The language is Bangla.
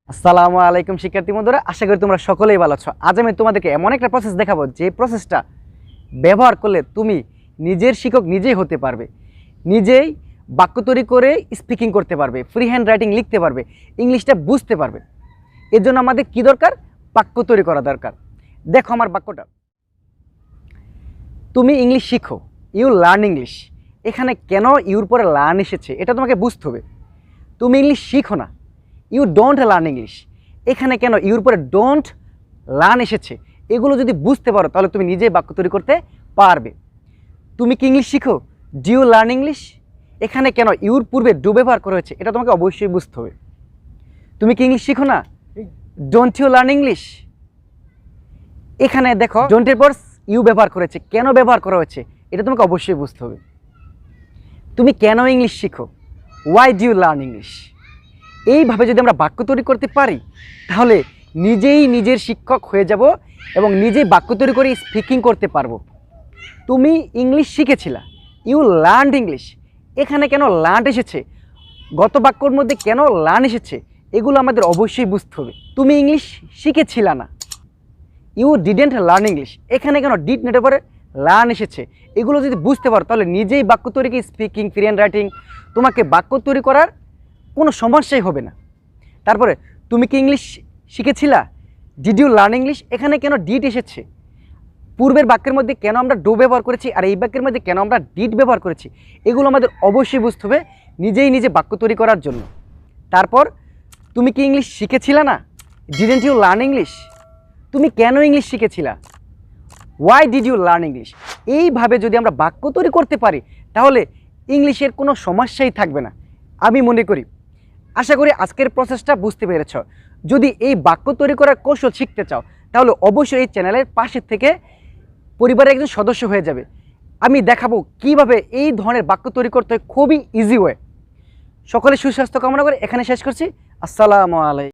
আসসালামু আলাইকুম শিক্ষার্থী বন্ধুরা, আশা করি তোমরা সকলেই ভালো আছো। আজ আমি তোমাদেরকে এমন একটা প্রসেস দেখাবো যে প্রসেসটা ব্যবহার করলে তুমি নিজের শিক্ষক নিজেই হতে পারবে, নিজেই বাক্য তৈরি করে স্পিকিং করতে পারবে, ফ্রি হ্যান্ড রাইটিং লিখতে পারবে, ইংলিশটা বুঝতে পারবে। এর জন্য আমাদের কি দরকার? বাক্য তৈরি করা দরকার। দেখো আমার বাক্যটা, তুমি ইংলিশ শিখো, ইউ লার্ন ইংলিশ। এখানে কেন ইউর পরে লার্ন এসেছে এটা তোমাকে বুঝতে হবে। তুমি ইংলিশ শিখো না, ইউ ডোন্ট লার্ন ইংলিশ। এখানে কেন ইউর পরে ডোন্ট লার্ন এসেছে, এগুলো যদি বুঝতে পারো তাহলে তুমি নিজেই বাক্য তৈরি করতে পারবে। তুমি কি ইংলিশ শিখো, ডু ইউ লার্ন ইংলিশ। এখানে কেন ইউর পূর্বে ডু ব্যবহার করা হয়েছে এটা তোমাকে অবশ্যই বুঝতে হবে। তুমি কি ইংলিশ শিখো না, ডোন্ট ইউ লার্ন ইংলিশ। এখানে দেখো ডোন্টের পর ইউ ব্যবহার করেছে, কেন ব্যবহার করা হয়েছে এটা তোমাকে অবশ্যই বুঝতে হবে। তুমি কেন ইংলিশ শিখো, why do you learn English. এইভাবে যদি আমরা বাক্য তৈরি করতে পারি তাহলে নিজেই নিজের শিক্ষক হয়ে যাব এবং নিজেই বাক্য তৈরি করে স্পিকিং করতে পারবো। তুমি ইংলিশ শিখেছিলা, ইউ লার্নড ইংলিশ। এখানে কেন লার্ন এসেছে, গত বাক্যর মধ্যে কেন লার্ন এসেছে, এগুলো আমাদের অবশ্যই বুঝতে হবে। তুমি ইংলিশ শিখেছিলা না, ইউ ডিডেন্ট লার্ন ইংলিশ। এখানে কেন ডিড নেটের পরে লার্ন এসেছে, এগুলো যদি বুঝতে পারো তাহলে নিজেই বাক্য তৈরি স্পিকিং, ফ্রি হ্যান্ড রাইটিং, তোমাকে বাক্য তৈরি করার কোনো সমস্যাই হবে না। তারপরে তুমি কি ইংলিশ শিখেছিলা, ডিড ইউ লার্ন ইংলিশ। এখানে কেন ডিড এসেছে, পূর্বের বাক্যের মধ্যে কেন আমরা ডু ব্যবহার করেছি আর এই বাক্যের মধ্যে কেন আমরা ডিড ব্যবহার করেছি, এগুলো আমাদের অবশ্যই বুঝতে হবে নিজেই নিজে বাক্য তৈরি করার জন্য। তারপর তুমি কি ইংলিশ শিখেছিলা না, ডিডেন্ট ইউ লার্ন ইংলিশ। তুমি কেন ইংলিশ শিখেছিলা, why did you learn English. এইভাবে যদি আমরা বাক্য তৈরি করতে পারি তাহলে ইংলিশের কোনো সমস্যাই থাকবে না আমি মনে করি। আশা করি আজকের প্রসেসটা বুঝতে পেরেছ। যদি এই বাক্য তৈরি করার কৌশল শিখতে চাও তাহলে অবশ্যই এই চ্যানেলের পাশে থেকে পরিবারের একজন সদস্য হয়ে যাবে। আমি দেখাবো কিভাবে এই ধরনের বাক্য তৈরি করতে হয় খুবই ইজি ওয়ে। সকলে সুস্বাস্থ্য কামনা করে এখানে শেষ করছি। আসসালামু আলাইকুম।